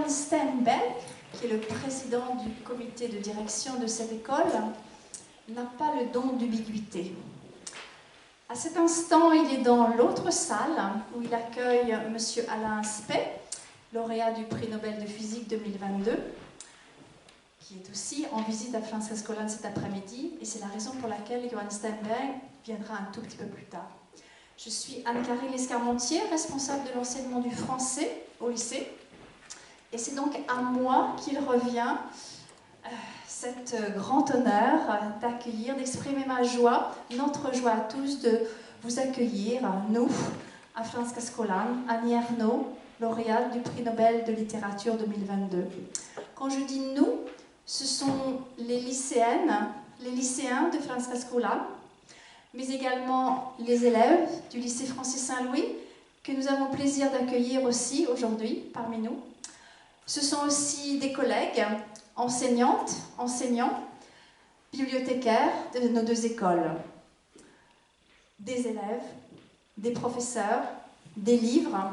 Johan Steinberg, qui est le président du comité de direction de cette école, n'a pas le don d'ubiquité. À cet instant, il est dans l'autre salle où il accueille M. Alain Aspect, lauréat du prix Nobel de physique 2022, qui est aussi en visite à Francescolan cet après-midi, et c'est la raison pour laquelle Johan Steinberg viendra un tout petit peu plus tard. Je suis Anne-Carrie Lescarmontier, responsable de l'enseignement du français au lycée, et c'est donc à moi qu'il revient cet grand honneur d'accueillir, d'exprimer ma joie, notre joie à tous de vous accueillir, nous, à Francescolan, Annie Ernaux, lauréate du prix Nobel de littérature 2022. Quand je dis nous, ce sont les lycéennes, les lycéens de Francescolan, mais également les élèves du lycée Francis Saint-Louis, que nous avons le plaisir d'accueillir aussi aujourd'hui parmi nous. Ce sont aussi des collègues, enseignantes, enseignants, bibliothécaires de nos deux écoles, des élèves, des professeurs, des livres.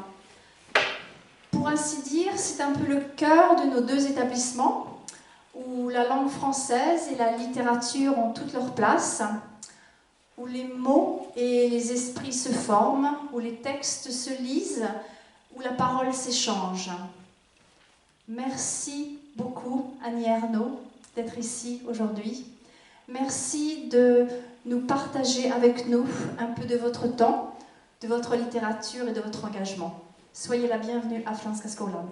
Pour ainsi dire, c'est un peu le cœur de nos deux établissements, où la langue française et la littérature ont toute leur place, où les mots et les esprits se forment, où les textes se lisent, où la parole s'échange. Merci beaucoup, Annie Ernaux, d'être ici aujourd'hui. Merci de nous partager avec nous un peu de votre temps, de votre littérature et de votre engagement. Soyez la bienvenue à Francescolan.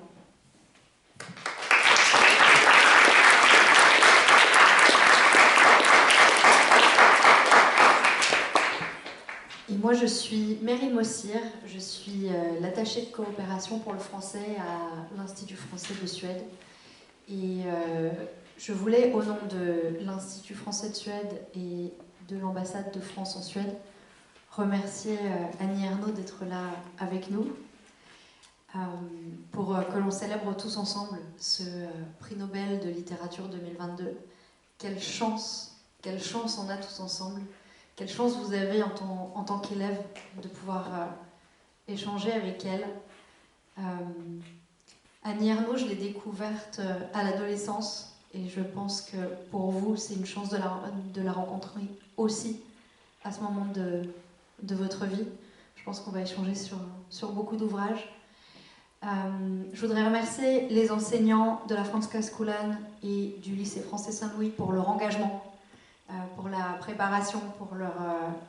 Et moi, je suis Mary Mossir, je suis l'attachée de coopération pour le français à l'Institut français de Suède. Et je voulais, au nom de l'Institut français de Suède et de l'ambassade de France en Suède, remercier Annie Ernaux d'être là avec nous pour que l'on célèbre tous ensemble ce prix Nobel de littérature 2022. Quelle chance on a tous ensemble. Quelle chance vous avez en tant qu'élève de pouvoir échanger avec elle. Annie Ernaux, je l'ai découverte à l'adolescence et je pense que pour vous, c'est une chance de la rencontrer aussi à ce moment de votre vie. Je pense qu'on va échanger sur beaucoup d'ouvrages. Je voudrais remercier les enseignants de la Francescolan et du lycée Français Saint-Louis pour leur engagement, pour la préparation, pour leur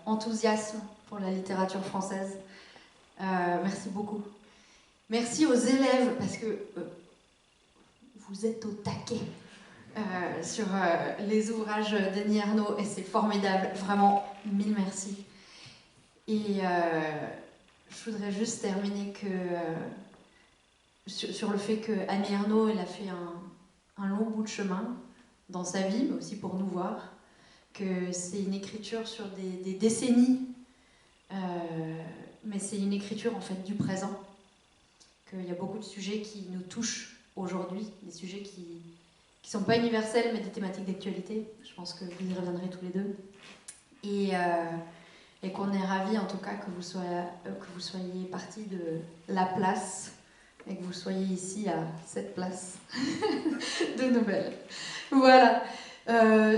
enthousiasme pour la littérature française. Merci beaucoup. Merci aux élèves, parce que vous êtes au taquet sur les ouvrages d'Annie Ernaux, et c'est formidable, vraiment, mille merci. Et je voudrais juste terminer sur le fait que Annie Ernaux, elle a fait un long bout de chemin dans sa vie, mais aussi pour nous voir, que c'est une écriture sur des décennies, mais c'est une écriture en fait du présent, qu'il y a beaucoup de sujets qui nous touchent aujourd'hui, des sujets qui ne sont pas universels, mais des thématiques d'actualité. Je pense que vous y reviendrez tous les deux. Et qu'on est ravis en tout cas que vous soyez partie de la place et que vous soyez ici à cette place de Nobel. Voilà.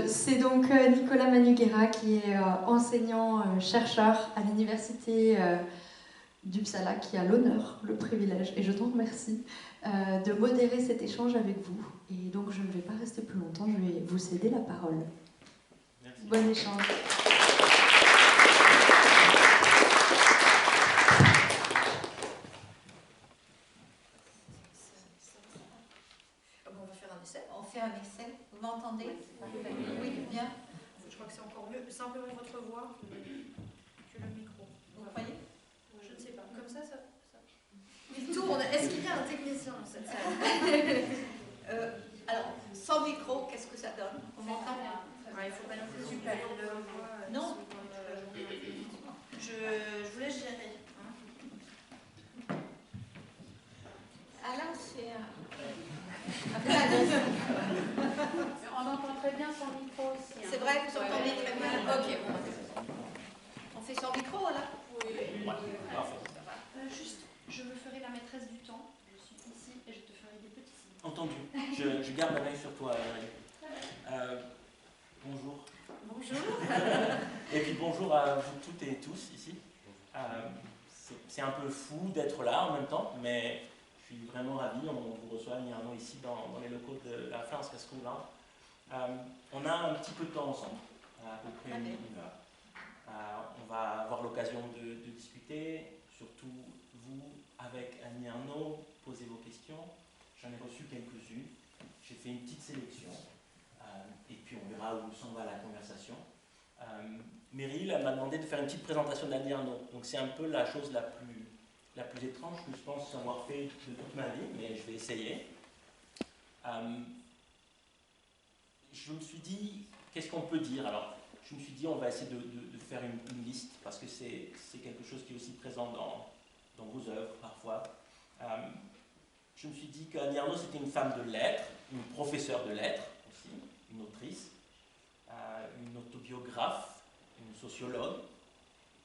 C'est donc Nicolas Manuguera qui est enseignant-chercheur à l'université d'Uppsala qui a l'honneur, le privilège, et je t'en remercie, de modérer cet échange avec vous. Et donc je ne vais pas rester plus longtemps, je vais vous céder la parole. Merci. Bon échange. On fait un essai. Vous m'entendez? Oui, bien. Je crois que c'est encore mieux. Simplement votre voix que le micro. Vous croyez? Je ne sais pas. Comme ça. Il tourne. Est-ce qu'il y a un technicien dans cette salle? Alors, sans micro, qu'est-ce que ça donne? On m'entend? Il faut pas non plus super de voix. Non. Je vous laisse gérer. Alain, c'est on entend très bien son micro aussi. C'est vrai que vous entendez très bien. Ok, bon. On fait sans micro là? Oui. Juste, je me ferai la maîtresse du temps. Je suis ici et je te ferai des petits signes. garde un œil sur toi, Marie. Bonjour. Bonjour. Et puis bonjour à vous toutes et tous ici. C'est un peu fou d'être là en même temps, mais je suis vraiment ravi. On vous reçoit Annie Ernaux ici dans les locaux de la Franska Skola. On a un petit peu de temps ensemble, à peu près une heure. On va avoir l'occasion de discuter, surtout vous, avec Annie Ernaux, poser vos questions. J'en ai reçu quelques-unes. J'ai fait une petite sélection. Et puis on verra où s'en va la conversation. Meryl m'a demandé de faire une petite présentation d'Annie Ernaux. Donc c'est un peu la chose la plus étrange que je pense avoir fait de toute ma vie, mais je vais essayer. Je me suis dit, qu'est-ce qu'on peut dire? Alors, je me suis dit, on va essayer de faire une liste, parce que c'est quelque chose qui est aussi présent dans vos œuvres, parfois. Je me suis dit qu'Annie Ernaux, c'était une femme de lettres, une professeure de lettres aussi, une autrice, une autobiographe, une sociologue,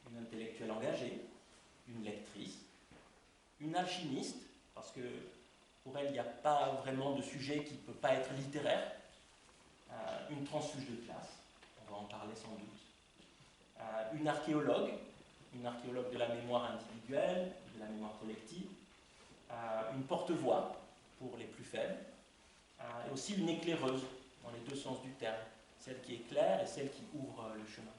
une intellectuelle engagée, une lectrice, une alchimiste, parce que pour elle, il n'y a pas vraiment de sujet qui ne peut pas être littéraire, une transfuge de classe, on va en parler sans doute, une archéologue de la mémoire individuelle, de la mémoire collective, une porte-voix pour les plus faibles, et aussi une éclaireuse, dans les deux sens du terme, celle qui éclaire et celle qui ouvre le chemin.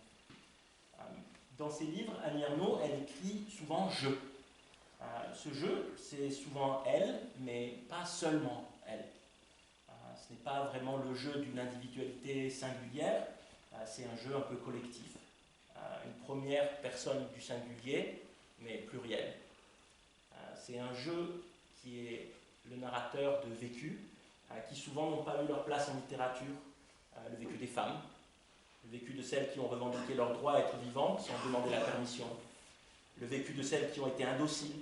Dans ses livres, Annie Ernaux, elle écrit souvent « je ». Ce jeu, c'est souvent elle, mais pas seulement elle. Ce n'est pas vraiment le jeu d'une individualité singulière, c'est un jeu un peu collectif. Une première personne du singulier, mais plurielle. C'est un jeu qui est le narrateur de vécus qui souvent n'ont pas eu leur place en littérature. Le vécu des femmes, le vécu de celles qui ont revendiqué leur droit à être vivantes sans demander la permission, le vécu de celles qui ont été indociles,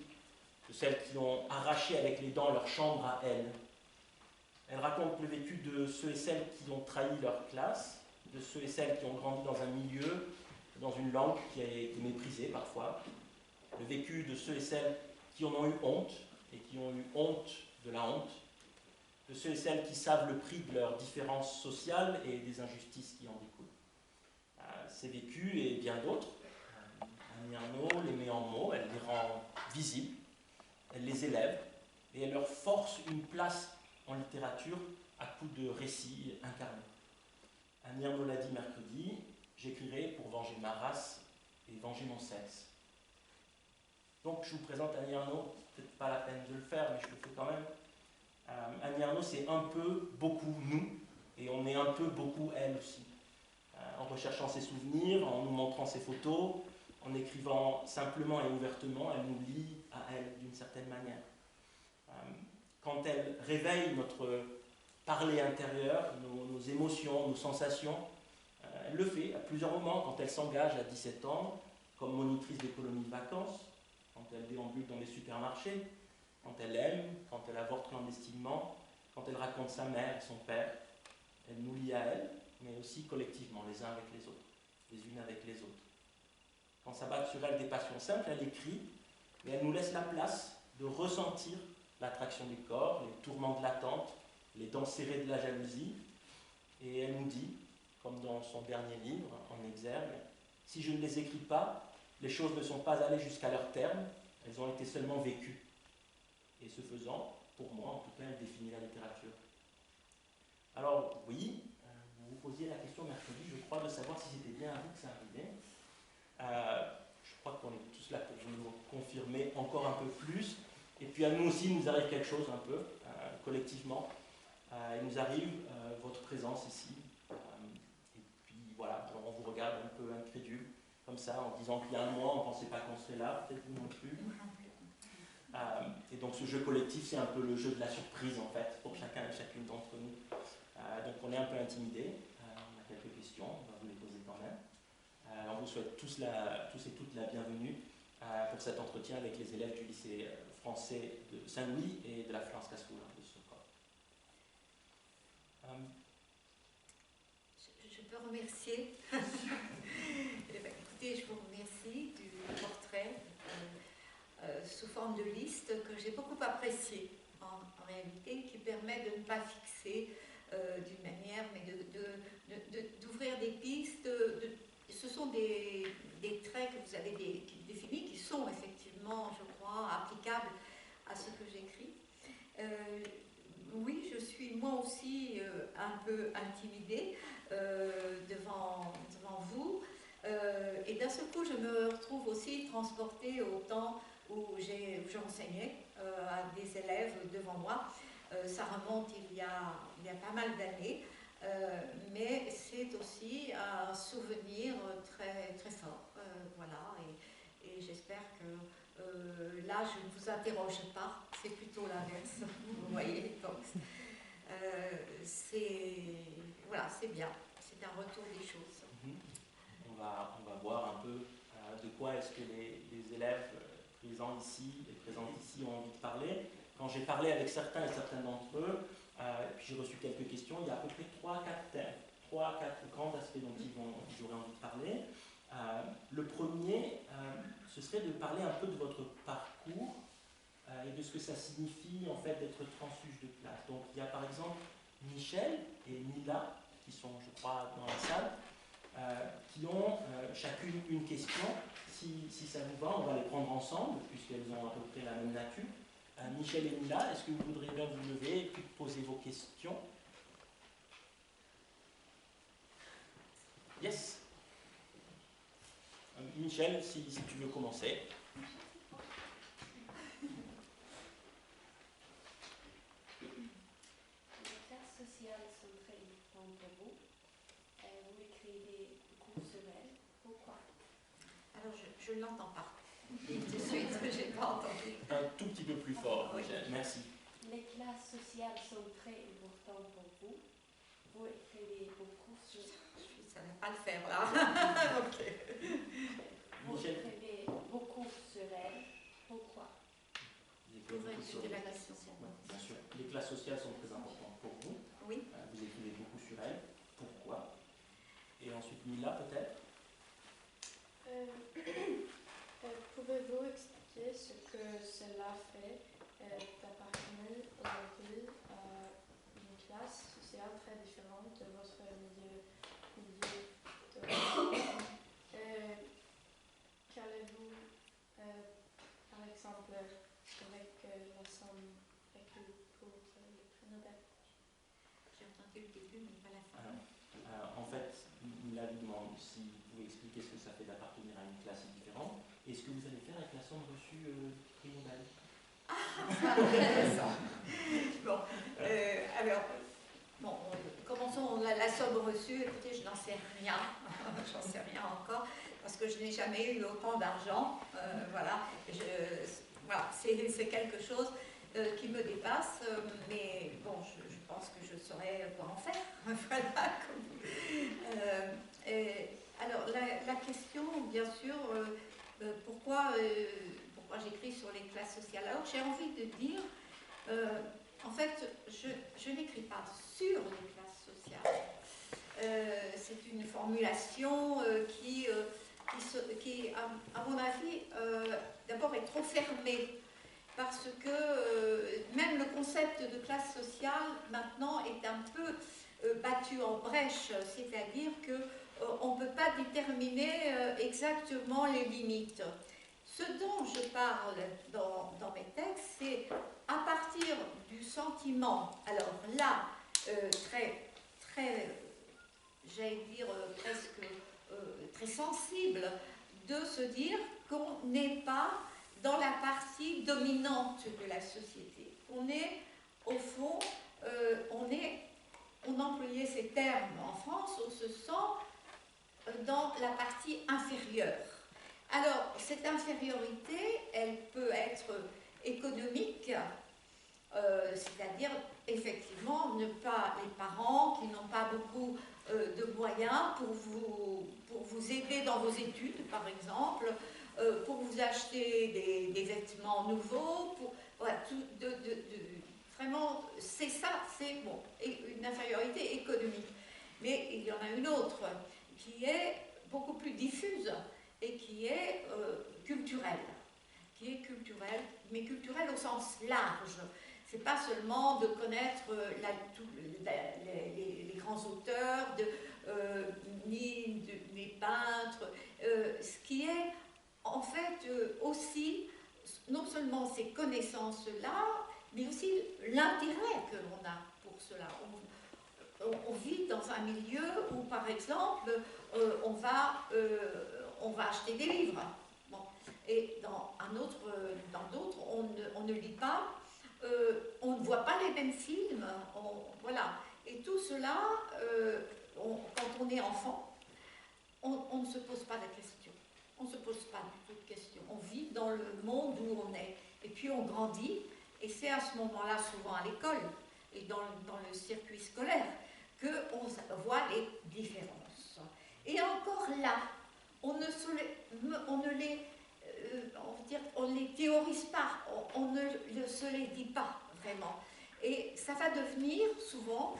de celles qui ont arraché avec les dents leur chambre à elles. Elle raconte le vécu de ceux et celles qui ont trahi leur classe, de ceux et celles qui ont grandi dans un milieu, dans une langue qui a été méprisée parfois, le vécu de ceux et celles qui en ont eu honte et qui ont eu honte de la honte, de ceux et celles qui savent le prix de leurs différences sociales et des injustices qui en découlent. Ces vécus et bien d'autres, Annie Ernaux les met en mots, elle les rend visibles, elle les élève et elle leur force une place en littérature à coups de récits incarnés. Annie Ernaux l'a dit mercredi, j'écrirai pour venger ma race et venger mon sexe. Donc je vous présente Annie Ernaux, peut-être pas la peine de le faire, mais je le fais quand même. Annie Ernaux, c'est un peu beaucoup nous, et on est un peu beaucoup elle aussi. En recherchant ses souvenirs, en nous montrant ses photos, en écrivant simplement et ouvertement, elle nous lie à elle d'une certaine manière. Quand elle réveille notre parler intérieur, nos émotions, nos sensations, elle le fait à plusieurs moments, quand elle s'engage à 17 ans, comme monitrice des colonies de vacances, quand elle déambule dans les supermarchés, quand elle aime, quand elle avorte clandestinement, quand elle raconte sa mère et son père. Elle nous lie à elle, mais aussi collectivement, les uns avec les autres, les unes avec les autres. Quand s'abattent sur elle des passions simples, elle écrit, mais elle nous laisse la place de ressentir l'attraction du corps, les tourments de l'attente, les dents serrées de la jalousie. Et elle nous dit, comme dans son dernier livre, en exergue, « Si je ne les écris pas, les choses ne sont pas allées jusqu'à leur terme, elles ont été seulement vécues. » Et ce faisant, pour moi en tout cas, elle définit la littérature. Alors oui, vous vous posiez la question mercredi, je crois, de savoir si c'était bien à vous que ça arrivait. Je crois qu'on est tous là pour vous le confirmer encore un peu plus. Et puis à nous aussi, il nous arrive quelque chose un peu, collectivement. Il nous arrive votre présence ici. Et puis voilà, alors on vous regarde un peu incrédule, comme ça, en disant qu'il y a un mois, on ne pensait pas qu'on serait là, peut-être vous non plus. Et donc ce jeu collectif, c'est un peu le jeu de la surprise en fait, pour chacun et chacune d'entre nous. Donc on est un peu intimidés, on a quelques questions, on va vous les poser quand même. On vous souhaite tous et toutes la bienvenue pour cet entretien avec les élèves du lycée français de Saint-Louis et de la Franska Skola de Stockholm. Je peux remercier. Eh bien, écoutez, je vous remercie du portrait sous forme de liste que j'ai beaucoup apprécié en réalité, qui permet de ne pas fixer sont des traits que vous avez définis qui sont effectivement, je crois, applicables à ce que j'écris. Oui, je suis moi aussi un peu intimidée devant vous. Et d'un seul coup, je me retrouve aussi transportée au temps où j'enseignais à des élèves devant moi. Ça remonte il y a pas mal d'années, mais c'est aussi un souvenir très, très fort. Voilà, et j'espère que là, je ne vous interroge pas, c'est plutôt l'inverse, vous voyez. Donc, voilà, c'est bien, c'est un retour des choses. On va voir un peu de quoi est-ce que les élèves présents ici ont envie de parler. Quand j'ai parlé avec certains et certaines d'entre eux, puis j'ai reçu quelques questions, il y a à peu près 3-4 thèmes, 3-4 grands aspects dont ils auraient envie de parler. Le premier, ce serait de parler un peu de votre parcours et de ce que ça signifie en fait d'être transfuge de classe. Donc il y a par exemple Michel et Mila, qui sont je crois dans la salle, qui ont chacune une question. Si ça vous va, on va les prendre ensemble, puisqu'elles ont à peu près la même nature. Michel et Mila, est-ce que vous voudriez bien vous lever et puis poser vos questions? Yes. Michel, si tu veux commencer. Les classes sociales sont très importantes pour vous. Vous écrivez beaucoup sur elles. Pourquoi? Alors, je ne l'entends pas. Dites tout de suite, je n'ai pas entendu. Un tout petit peu plus fort, Michel. Merci. Les classes sociales sont très importantes pour vous. Vous écrivez beaucoup sur... Je ne savais pas le faire, là. Ok. Vous Michel. écrivez beaucoup sur elles. Pourquoi? Pour réduire la classe sociale. Oui, bien sûr. Les classes sociales sont très importantes pour vous. Oui. Vous écrivez beaucoup sur elles. Pourquoi? Et ensuite, Mila, peut-être? Pouvez-vous expliquer ce que cela fait d'appartenir aujourd'hui à une classe sociale très différente de votre milieu de qu'allez-vous, par exemple, avec la somme requise pour le prix Nobel? J'ai entendu le début, mais pas la fin. Alors, en fait, Mila lui demande si vous pouvez expliquer ce que ça fait d'appartenir à une classe différente et ce que vous allez faire avec la somme reçue du prix Nobel. Intéressant. Bon, alors, bon, commençons la somme reçue. Écoutez, je n'en sais rien. J'en sais rien encore, parce que je n'ai jamais eu autant d'argent. Voilà, voilà, c'est quelque chose qui me dépasse, mais bon, je pense que je saurais quoi en faire. Voilà. Alors, la question, bien sûr, pourquoi j'écris sur les classes sociales? Alors, j'ai envie de dire, en fait, je n'écris pas sur les classes sociales. C'est une formulation qui à mon avis, d'abord est trop fermée. Parce que même le concept de classe sociale, maintenant, est un peu battu en brèche. C'est-à-dire qu'on ne peut pas déterminer exactement les limites. Ce dont je parle dans mes textes, c'est à partir du sentiment, alors là, j'allais dire presque très sensible, de se dire qu'on n'est pas dans la partie dominante de la société. On est, au fond, on employait ces termes en France, on se sent dans la partie inférieure. Alors, cette infériorité, elle peut être économique, c'est-à-dire, effectivement, ne pas les parents qui n'ont pas beaucoup de moyens pour vous aider dans vos études, par exemple, pour vous acheter des vêtements nouveaux, voilà, vraiment, c'est ça, c'est bon, une infériorité économique. Mais il y en a une autre qui est beaucoup plus diffuse et qui est culturelle. Mais culturelle au sens large. C'est pas seulement de connaître les grands auteurs, ni les peintres, ce qui est en fait aussi non seulement ces connaissances-là, mais aussi l'intérêt que l'on a pour cela. On vit dans un milieu où, par exemple, on va acheter des livres. Bon. Et dans d'autres, on ne lit pas, on ne voit pas les mêmes films. Voilà. Et tout cela, quand on est enfant, on ne se pose pas de questions. On ne se pose pas du tout de questions. On vit dans le monde où on est. Et puis on grandit, et c'est à ce moment-là, souvent à l'école et dans le circuit scolaire, qu'on voit les différences. Et encore là, on ne les théorise pas, on ne se les dit pas vraiment. Et ça va devenir souvent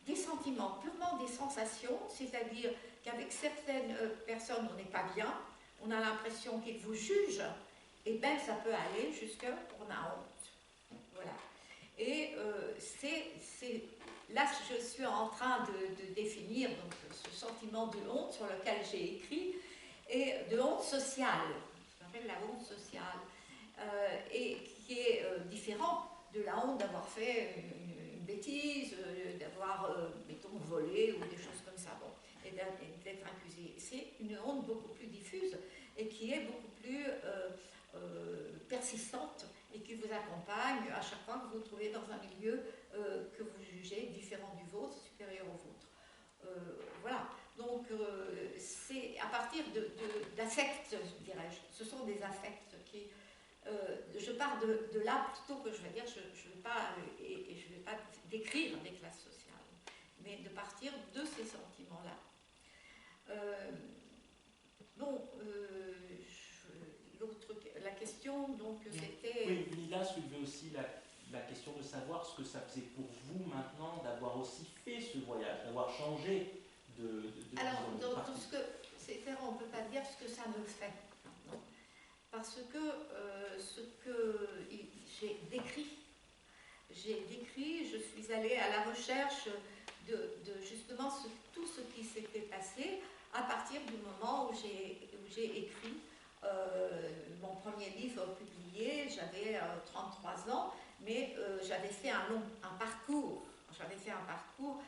des sentiments, purement des sensations, c'est-à-dire qu'avec certaines personnes, on n'est pas bien, on a l'impression qu'ils vous jugent, et bien ça peut aller jusqu'à on a honte. Voilà. Et là, je suis en train de définir donc, ce sentiment de honte sur lequel j'ai écrit, et de honte sociale, ce qu'on appelle la honte sociale, et qui est différent de la honte d'avoir fait une bêtise, d'avoir, mettons, volé ou des choses comme ça, bon, et d'être accusé. C'est une honte beaucoup plus diffuse et qui est beaucoup plus persistante et qui vous accompagne à chaque fois que vous vous trouvez dans un milieu que vous jugez différent du vôtre, supérieur au vôtre. Voilà. Donc, c'est à partir d'affects, dirais-je. Ce sont des affects qui... je pars de là plutôt que je vais dire, je ne vais pas, et je ne vais pas décrire des classes sociales, mais de partir de ces sentiments-là. La question, donc, c'était... Oui, Lila soulevait aussi la question de savoir ce que ça faisait pour vous maintenant d'avoir aussi fait ce voyage, d'avoir changé de Alors, disons, dans tout ce que... C'est-à-dire, on ne peut pas dire ce que ça me fait. Non. Parce que ce que j'ai décrit, je suis allée à la recherche de justement tout ce qui s'était passé à partir du moment où j'ai écrit mon premier livre publié. J'avais 33 ans, mais j'avais fait un parcours. J'avais fait un parcours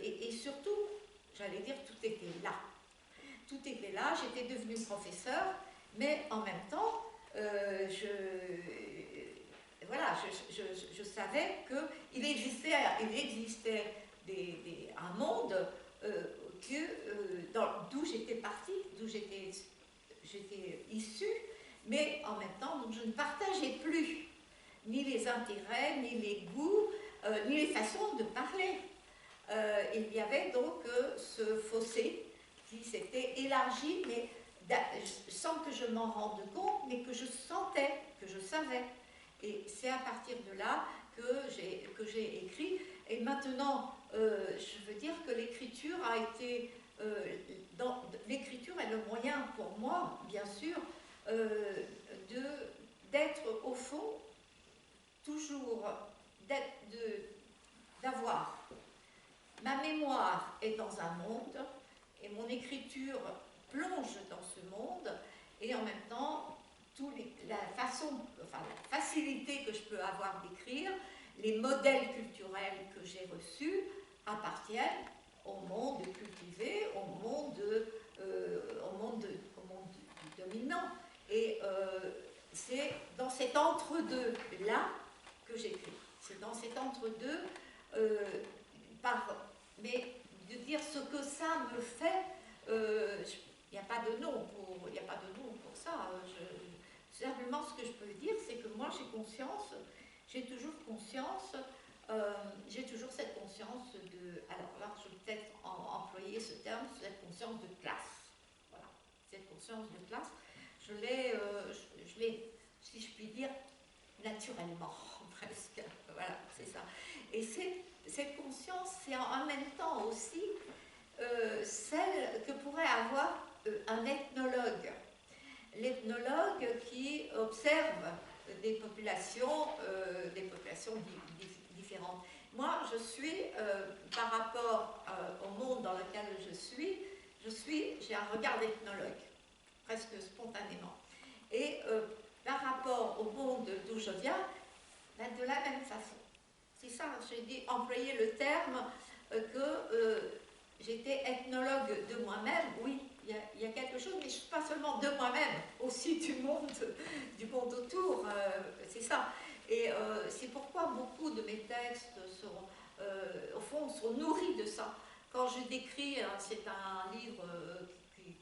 et surtout, j'allais dire, tout était là. Tout était là, j'étais devenue professeure, mais en même temps, je savais qu'il existait un monde d'où j'étais partie, d'où j'étais issue, mais en même temps, donc, je ne partageais plus ni les intérêts, ni les goûts, ni les façons de parler. Il y avait donc ce fossé qui s'était élargi, mais sans que je m'en rende compte, mais que je sentais, que je savais. Et c'est à partir de là que j'ai écrit. Et maintenant, je veux dire que l'écriture a été... l'écriture est le moyen pour moi, bien sûr, d'être au fond, toujours, d'avoir... Ma mémoire est dans un monde, et mon écriture plonge dans ce monde, et en même temps, la facilité que je peux avoir d'écrire, les modèles culturels que j'ai reçus appartiennent au monde cultivé, au monde dominant. Et c'est dans cet entre-deux-là que j'écris. C'est dans cet entre-deux, mais de dire ce que ça me fait, il n'y a pas de nom pour ça. Simplement, ce que je peux dire, c'est que moi, j'ai toujours cette conscience de... Alors là, je vais peut-être employer ce terme, cette conscience de classe. Voilà, cette conscience de classe, je l'ai, si je puis dire, naturellement, presque. Voilà, c'est ça. Et cette conscience, c'est en même temps aussi celle que pourrait avoir un ethnologue. L'ethnologue qui observe des populations différentes. Moi, je suis, par rapport au monde dans lequel j'ai un regard d'ethnologue. presque spontanément. Et par rapport au monde d'où je viens, ben, de la même façon. C'est ça, j'ai employé le terme que j'étais ethnologue de moi-même. Oui, il y a quelque chose, mais je ne suis pas seulement de moi-même, aussi du monde autour, c'est ça. Et c'est pourquoi beaucoup de mes textes au fond, sont nourris de ça. Quand je décris, c'est un livre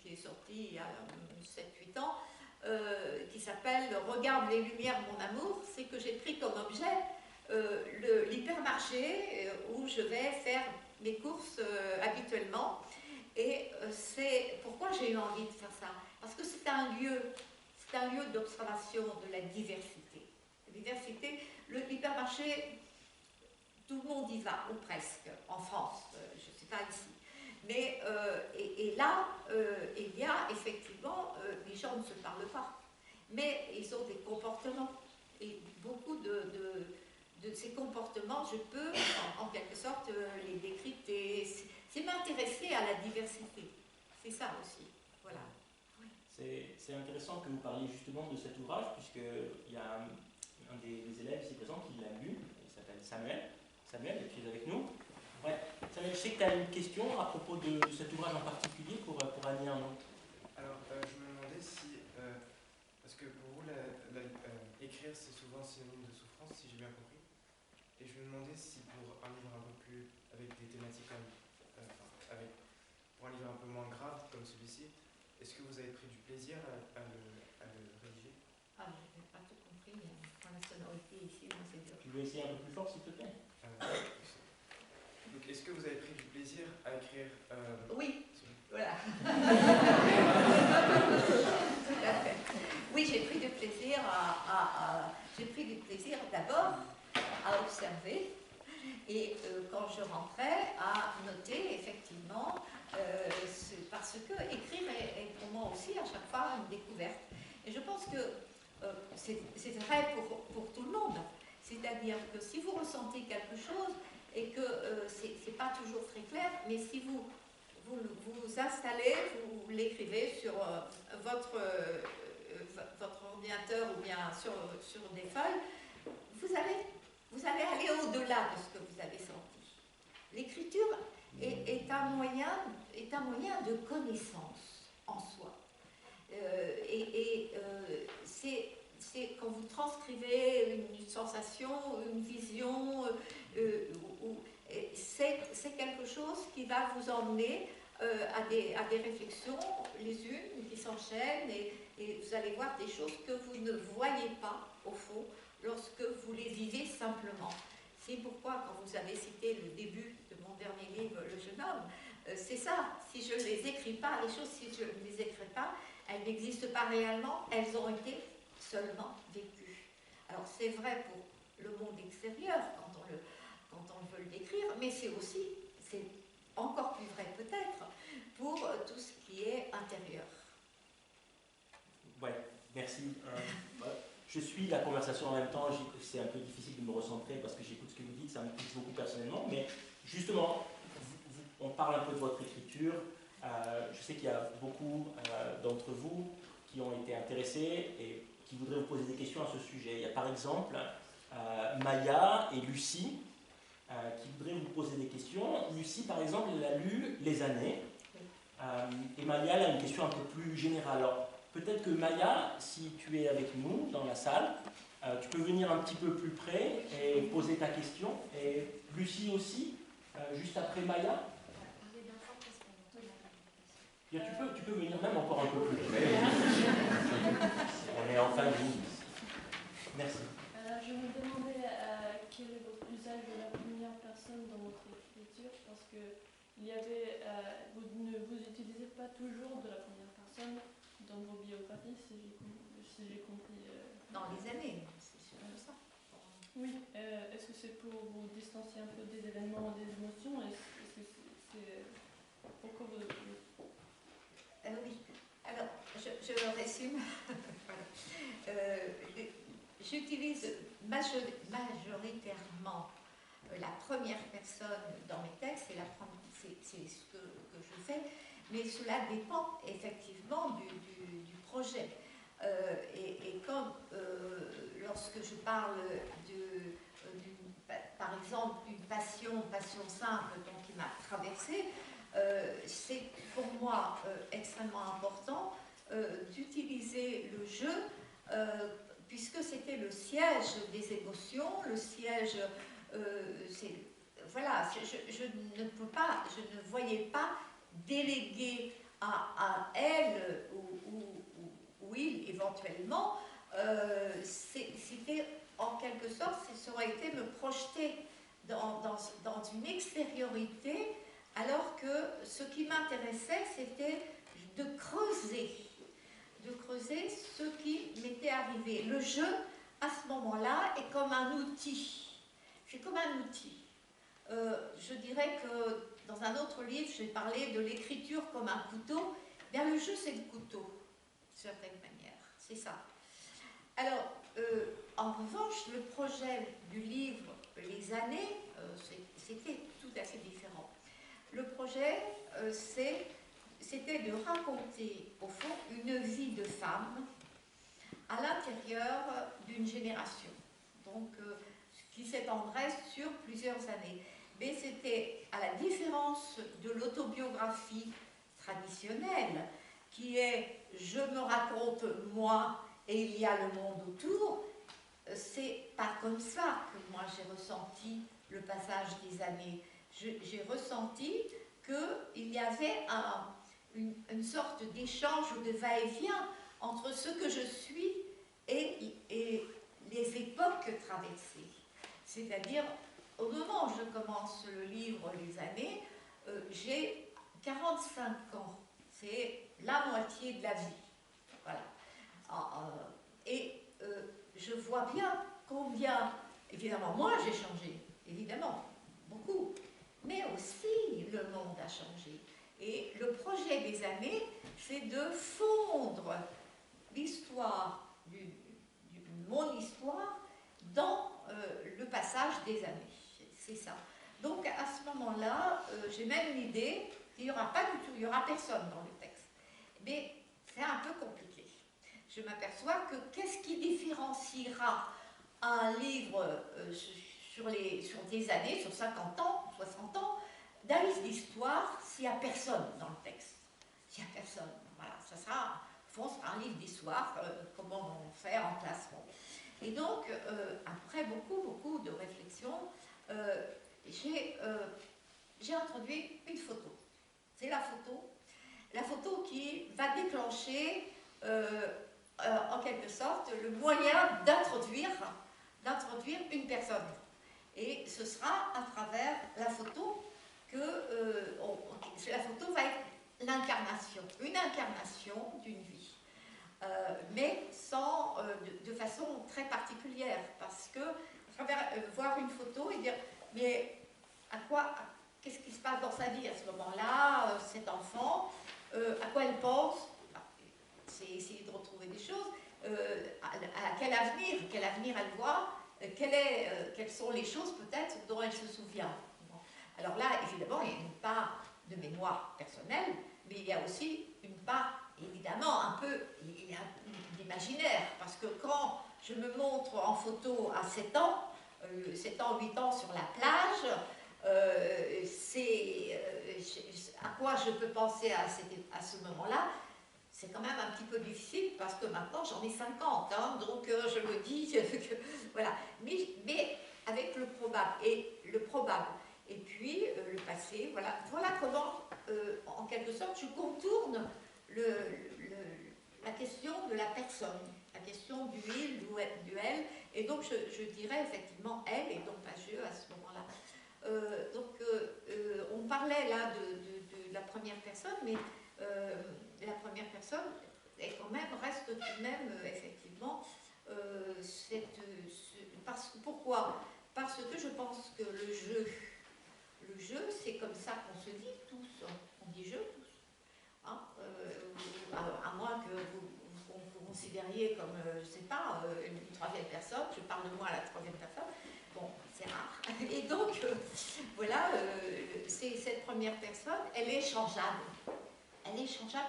qui est sorti il y a 7-8 ans, qui s'appelle « Regarde les lumières, mon amour », c'est que j'ai pris comme objet l'hypermarché où je vais faire mes courses habituellement. Et c'est pourquoi j'ai eu envie de faire ça. Parce que c'est un lieu d'observation de la diversité. La diversité, l'hypermarché, tout le monde y va, ou presque, en France, je ne sais pas ici. Mais, et là, il y a effectivement, les gens ne se parlent pas, mais ils ont des comportements. Et beaucoup de ces comportements, je peux, en quelque sorte, les décrypter. C'est m'intéresser à la diversité. C'est ça aussi. Voilà. Oui. C'est intéressant que vous parliez justement de cet ouvrage, puisqu'il y a un des élèves ici présent qui l'a lu, il s'appelle Samuel. Samuel, et tu es avec nous. Ouais. Samuel, je sais que tu as une question à propos de cet ouvrage en particulier pour Annie Arnaud. Alors, je me demandais si, parce que pour vous, écrire c'est souvent synonyme de souffrance, si j'ai bien compris, et je me demandais si pour un livre un peu plus, avec des thématiques pour un livre un peu moins grave comme celui-ci, est-ce que vous avez pris du plaisir à le rédiger? Ah, je n'ai pas tout compris, mais pour la sonorité ici, moi c'est dur. Tu veux essayer un peu plus fort, s'il te plaît? Donc, est-ce que vous avez pris du plaisir à écrire Oui, voilà. Tout à fait. Oui, j'ai pris du plaisir j'ai pris du plaisir d'abord à observer et quand je rentrais à noter effectivement parce que écrire est pour moi aussi à chaque fois une découverte. Et je pense que c'est vrai pour tout le monde. C'est-à-dire que si vous ressentez quelque chose et que c'est pas toujours très clair, mais si vous installez, vous l'écrivez sur votre ordinateur ou bien sur des feuilles, vous allez aller au-delà de ce que vous avez senti. L'écriture est un moyen de connaissance en soi. C'est quand vous transcrivez une sensation, une vision, c'est quelque chose qui va vous emmener à des réflexions, les unes qui s'enchaînent, et vous allez voir des choses que vous ne voyez pas, au fond, lorsque vous les vivez simplement. C'est pourquoi, quand vous avez cité le début de mon dernier livre, Le jeune homme, c'est ça. Si je ne les écris pas, les choses, si je ne les écris pas, elles n'existent pas réellement, elles ont été seulement vécues. Alors c'est vrai pour le monde extérieur, quand on veut le décrire, mais c'est encore plus vrai peut-être pour tout ce qui est intérieur. Ouais, merci. Je suis la conversation en même temps, c'est un peu difficile de me recentrer parce que j'écoute ce que vous dites, ça me touche beaucoup personnellement, mais justement, on parle un peu de votre écriture. Je sais qu'il y a beaucoup d'entre vous qui ont été intéressés et qui voudraient vous poser des questions à ce sujet. Il y a par exemple Maya et Lucie qui voudraient vous poser des questions. Lucie, par exemple, elle a lu Les Années. Et Maya, elle a une question un peu plus générale. Alors, peut-être que Maya, si tu es avec nous dans la salle, tu peux venir un petit peu plus près et poser ta question. Et Lucie aussi, juste après Maya. Bien, tu peux venir même encore un peu plus près. On est en fin de ligne. Merci. Je me demandais quel est votre usage de la première personne dans votre écriture, parce que vous ne vous utilisez pas toujours de la première personne dans vos biographies, si j'ai compris. Dans les années, c'est sûr ça. Oui, est-ce que c'est pour vous distancier un peu des événements, des émotions? Est-ce que c'est pourquoi vous... Oui, alors je résume. J'utilise majoritairement la première personne dans mes textes, c'est ce que je fais, mais cela dépend effectivement du lorsque je parle par exemple, d'une passion simple qui m'a traversée, c'est pour moi extrêmement important d'utiliser le jeu, puisque c'était le siège des émotions, le siège, voilà, je ne voyais pas déléguer à elle ou il éventuellement, c'était en quelque sorte, ça aurait été me projeter dans une extériorité, alors que ce qui m'intéressait, c'était de creuser ce qui m'était arrivé. Le jeu, à ce moment-là, est comme un outil. C'est comme un outil. Je dirais que dans un autre livre, j'ai parlé de l'écriture comme un couteau. Bien, le jeu, c'est le couteau, d'une certaine manière. C'est ça. Alors, en revanche, le projet du livre Les années, c'était tout à fait différent. Le projet, c'était de raconter, au fond, une vie de femme à l'intérieur d'une génération. Donc, qui s'étendrait sur plusieurs années. Mais c'était, à la différence de l'autobiographie traditionnelle, qui est « je me raconte moi et il y a le monde autour », c'est pas comme ça que moi j'ai ressenti le passage des années. J'ai ressenti qu'il y avait une sorte d'échange ou de va-et-vient entre ce que je suis et les époques traversées. C'est-à-dire, au moment où je commence le livre Les années, j'ai 45 ans. C'est la moitié de la vie. Voilà. Et je vois bien combien, évidemment, moi j'ai changé, évidemment, beaucoup, mais aussi le monde a changé. Et le projet des années, c'est de fondre l'histoire, mon histoire, dans le passage des années. C'est ça. Donc à ce moment-là, j'ai même l'idée qu'il n'y aura pas du tout, il n'y aura personne dans le texte. Mais c'est un peu compliqué. Je m'aperçois que qu'est-ce qui différenciera un livre sur des années, sur 50 ans, 60 ans, d'un livre d'histoire s'il n'y a personne dans le texte. S'il n'y a personne. Voilà, ça sera, au fond, un livre d'histoire, comment on fait en classe. Bon. Et donc, après beaucoup de réflexions, j'ai introduit une photo. C'est la photo qui va déclencher, en quelque sorte, le moyen d'introduire une personne. Et ce sera à travers la photo que la photo va être l'incarnation, une incarnation d'une vie. Mais de façon très particulière, parce que à travers voir une photo et dire, mais qu'est-ce qui se passe dans sa vie à ce moment-là, cet enfant, à quoi elle pense, c'est essayer de retrouver des choses, à quel avenir elle voit, quelles sont les choses peut-être dont elle se souvient. Bon. Alors là, évidemment, il y a une part de mémoire personnelle, mais il y a aussi une part, évidemment, un peu d'imaginaire, parce que quand je me montre en photo à 7 ans, 7 ans, 8 ans sur la plage, à quoi je peux penser à ce moment-là, c'est quand même un petit peu difficile parce que maintenant j'en ai 50, hein, donc je me dis que voilà. Mais avec le probable et puis le passé, voilà comment, en quelque sorte, je contourne la question de la personne, la question du il, du elle, et donc je dirais effectivement elle et non pas je à ce moment-là. On parlait là de la première personne, mais la première personne reste tout de même effectivement pourquoi? Parce que je pense que le jeu, c'est comme ça qu'on se dit tous, on dit jeu tous, hein, à moins que vous considériez comme, je sais pas, une troisième personne, je parle de moi à la troisième personne, bon, c'est rare, et donc, voilà, cette première personne, elle est changeable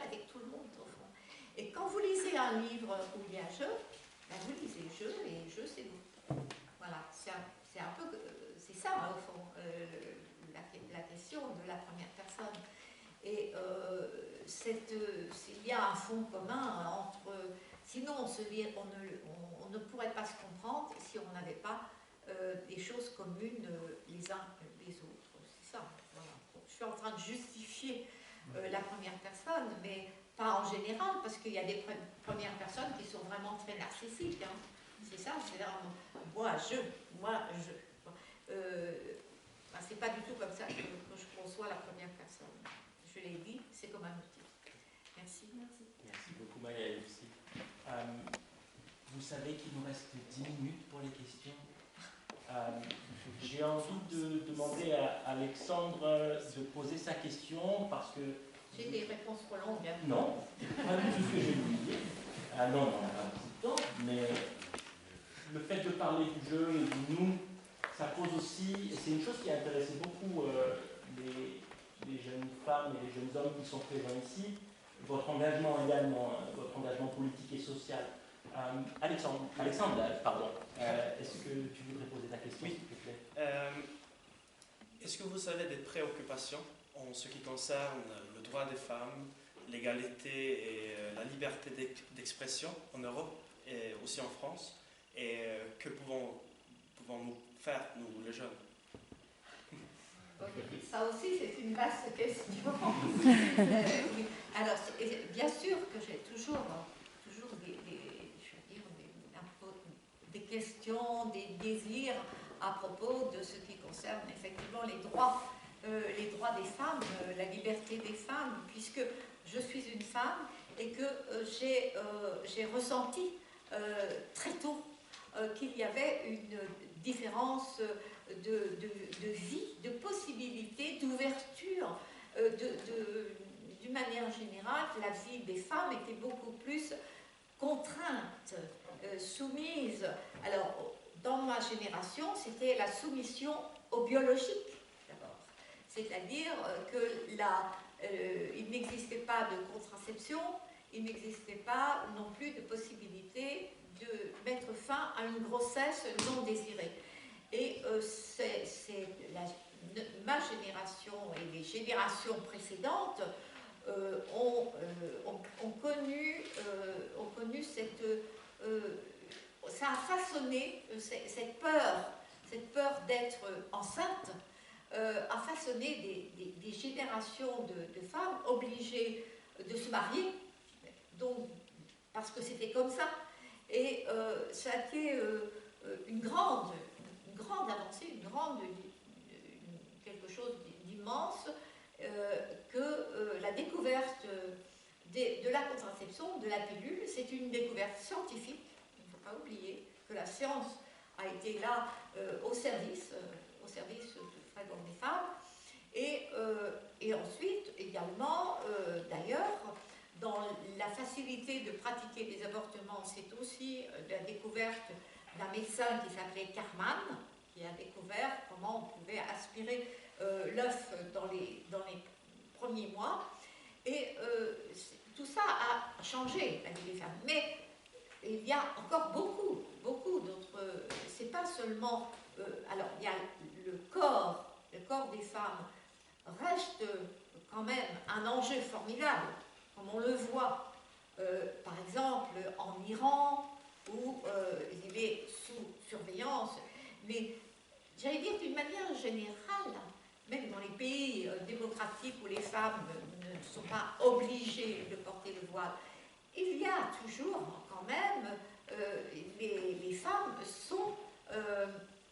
avec tout le monde, au fond. Et quand vous lisez un livre où il y a jeu, ben, vous lisez je et je c'est vous. Voilà, c'est un peu, c'est ça au fond, la question de la première personne. Et il y a un fond commun entre, sinon on ne pourrait pas se comprendre si on n'avait pas des choses communes les uns les autres. C'est ça. Voilà. Donc, je suis en train de justifier la première personne, mais pas en général, parce qu'il y a des premières personnes qui sont vraiment très narcissiques. Hein. C'est ça, c'est vraiment moi, je. Ben, c'est pas du tout comme ça que je conçois la première personne. Je l'ai dit, c'est comme un outil. Merci. Merci beaucoup, Maëlle aussi. Vous savez qu'il nous reste 10 minutes pour les questions. J'ai envie de demander à Alexandre de poser sa question parce que... J'ai des réponses trop longues. Hein. Non, pas du tout ce que je vais vous dire. Non, on n'a pas beaucoup de temps, mais le fait de parler du jeu et du nous, ça pose aussi, et c'est une chose qui a intéressé beaucoup les jeunes femmes et les jeunes hommes qui sont présents ici, votre engagement également, votre engagement politique et social. Alexandre, pardon, est-ce que tu voudrais poser ta question, oui, s'il te plaît? Est-ce que vous avez des préoccupations en ce qui concerne le droit des femmes, l'égalité et la liberté d'expression en Europe et aussi en France? Et que pouvons-nous faire, nous, les jeunes? Ça aussi, c'est une vaste question. Oui. Alors, bien sûr que j'ai toujours des questions, des désirs à propos de ce qui concerne effectivement les droits des femmes, la liberté des femmes, puisque je suis une femme et que j'ai ressenti très tôt qu'il y avait une différence de vie, de possibilité, d'ouverture, d'une manière générale, la vie des femmes était beaucoup plus contrainte, soumise. Alors, dans ma génération, c'était la soumission au biologique, d'abord. C'est-à-dire il n'existait pas de contraception, il n'existait pas non plus de possibilité de mettre fin à une grossesse non désirée. Et ma génération et les générations précédentes ont connu cette... ça a façonné cette peur d'être enceinte, a façonné des générations de femmes obligées de se marier, donc, parce que c'était comme ça. Et ça a été une grande avancée, quelque chose d'immense, que la découverte de la contraception, de la pilule, c'est une découverte scientifique. Il ne faut pas oublier que la science a été là au service très bon des femmes. Et ensuite, également, d'ailleurs, dans la facilité de pratiquer des avortements, c'est aussi la découverte d'un médecin qui s'appelait Karman, qui a découvert comment on pouvait aspirer l'œuf dans les premiers mois. Et tout ça a changé la vie des femmes. Mais il y a encore beaucoup d'autres... c'est pas seulement... alors, il y a le corps des femmes reste quand même un enjeu formidable, comme on le voit, par exemple, en Iran, où il est sous surveillance. Mais j'allais dire d'une manière générale, même dans les pays démocratiques où les femmes ne sont pas obligées de porter le voile, il y a toujours quand même, les femmes sont,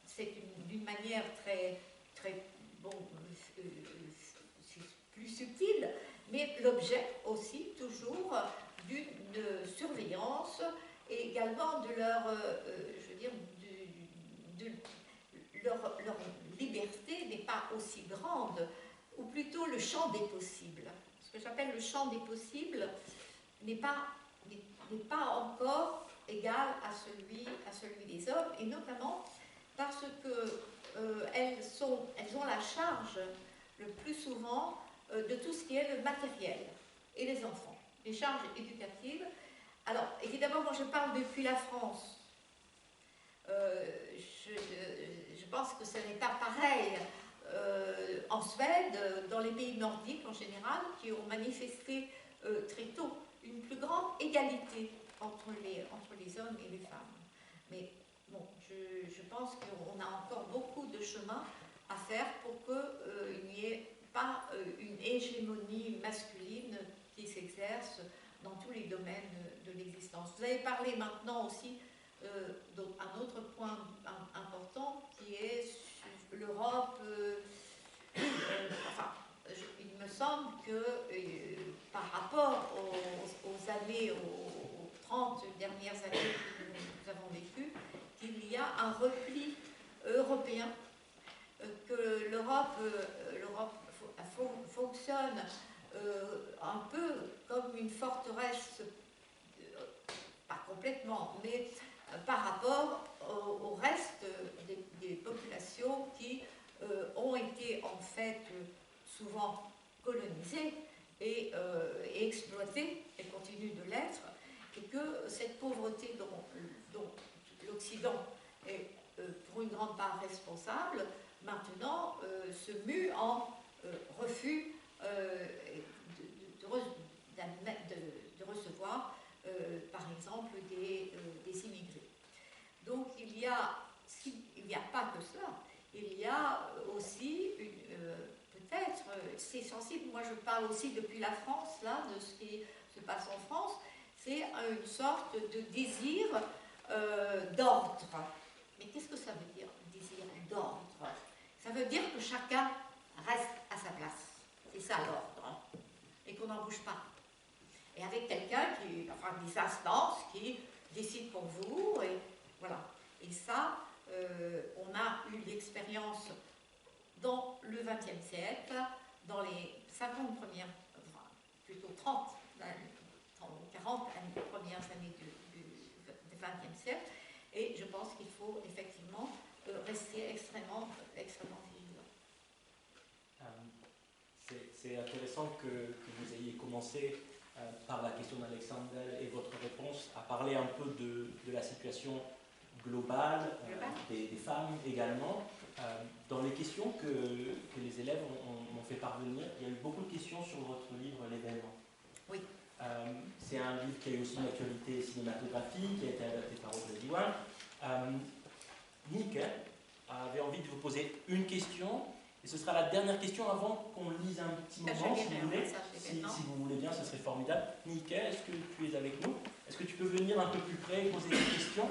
c'est d'une manière très bon, plus subtile, mais l'objet aussi toujours d'une surveillance et également de leur, je veux dire, leur liberté n'est pas aussi grande, ou plutôt le champ des possibles. Ce que j'appelle le champ des possibles n'est pas encore égal à celui des hommes, et notamment parce que elles ont la charge le plus souvent de tout ce qui est le matériel et les enfants, les charges éducatives, Alors, évidemment, moi je parle depuis la France. Je pense que ce n'est pas pareil en Suède, dans les pays nordiques en général, qui ont manifesté très tôt une plus grande égalité entre les hommes et les femmes. Mais bon, je pense qu'on a encore beaucoup de chemin à faire pour qu'il n'y ait pas une hégémonie masculine qui s'exerce dans tous les domaines de l'existence. Vous avez parlé maintenant aussi d'un autre point important qui est l'Europe. Enfin, il me semble que par rapport aux années, aux 30 dernières années que nous avons vécues, qu'il y a un repli européen, que l'Europe fonctionne un peu comme une forteresse, pas complètement, mais par rapport au reste des populations qui ont été en fait souvent colonisées et exploitées, et continuent de l'être, et que cette pauvreté dont l'Occident est pour une grande part responsable, maintenant se mue en refus de recevoir, par exemple, des immigrés. Donc il n'y a pas que cela, il y a aussi peut-être, c'est sensible, moi je parle aussi depuis la France, là, de ce qui se passe en France, c'est une sorte de désir d'ordre. Mais qu'est-ce que ça veut dire, désir d'ordre? Ça veut dire que chacun reste à sa place. C'est ça l'ordre. Et qu'on n'en bouge pas. Et avec quelqu'un enfin des instances qui décident pour vous, et voilà. Et ça, on a eu l'expérience dans le XXe siècle, dans les 50 premières, enfin, plutôt 30, 40 premières années du XXe siècle, et je pense qu'il faut effectivement rester extrêmement vigilant. C'est intéressant que vous ayez commencé par la question d'Alexandre et votre réponse à parler un peu de la situation globale des femmes également. Dans les questions que les élèves m'ont fait parvenir, il y a eu beaucoup de questions sur votre livre L'événement. Oui. C'est un livre qui a eu aussi une actualité cinématographique, qui a été adapté par Audrey Diwan. Nick avait envie de vous poser une question, et ce sera la dernière question avant qu'on lise un petit moment, si vous voulez. Si vous voulez bien, ce serait formidable. Nick, est-ce que tu es avec nous? Est-ce que tu peux venir un peu plus près et poser des questions?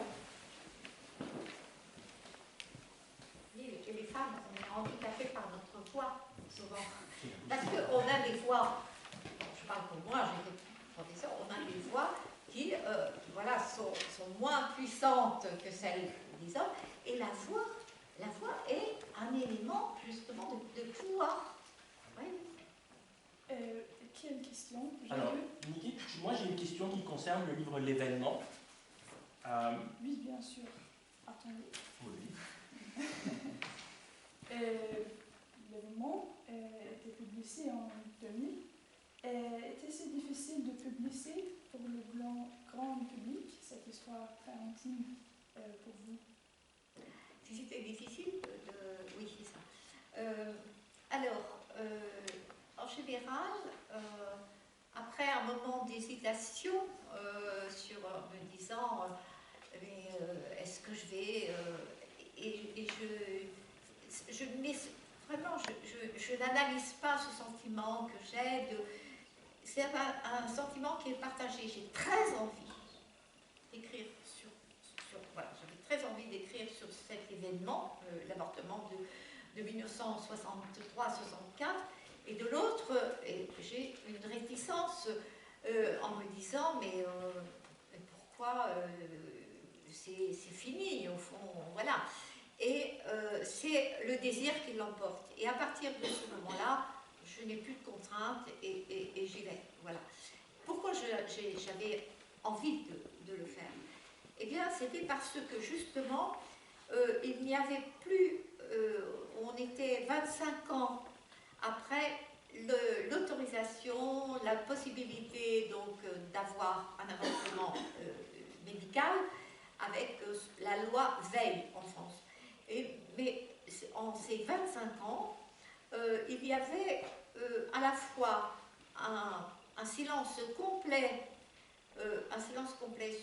Et les femmes, on est rendu tapé par notre voix, souvent. Parce qu'on a des voix, je parle pour moi, j'étais professeur, on a des voix qui voilà, sont moins puissantes que celles des hommes. Et la voix est un élément justement de pouvoir. Oui. Quelle question? Alors, Niki, moi j'ai une question qui concerne le livre L'événement. Oui, bien sûr. Attendez. Oui. L'événement était publié en 2000. Était-ce difficile de publier pour le grand public cette histoire très intime pour vous? Si c'était difficile oui, c'est ça. Alors, en général, après un moment d'hésitation sur me disant est-ce que je vais je n'analyse pas ce sentiment que j'ai c'est un sentiment qui est partagé. J'ai très envie d'écrire voilà, j'avais très envie d'écrire sur cet événement, l'avortement de 1963-64, et de l'autre, j'ai une réticence en me disant mais pourquoi c'est fini au fond, voilà. Et c'est le désir qui l'emporte. Et à partir de ce moment-là, je n'ai plus de contraintes et j'y vais. Voilà. Pourquoi j'avais envie de le faire? Eh bien, c'était parce que justement, il n'y avait plus, on était 25 ans après l'autorisation, la possibilité donc d'avoir un avortement médicale avec la loi Veil en France. Mais en ces 25 ans, il y avait à la fois un silence complet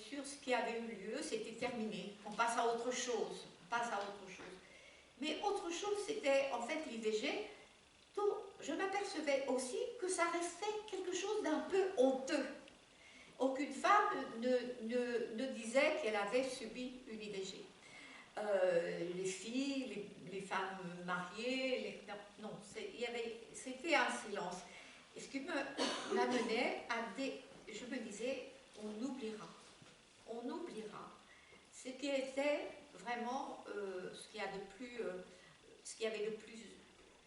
sur ce qui avait eu lieu, c'était terminé, on passe à autre chose, Mais autre chose, c'était en fait l'IVG, dont je m'apercevais aussi que ça restait quelque chose d'un peu honteux. Aucune femme ne disait qu'elle avait subi une IVG. Les filles, les femmes mariées, non, c'était un silence. Et ce qui m'amenait je me disais, on oubliera. Ce qui était vraiment ce qu'il y avait de plus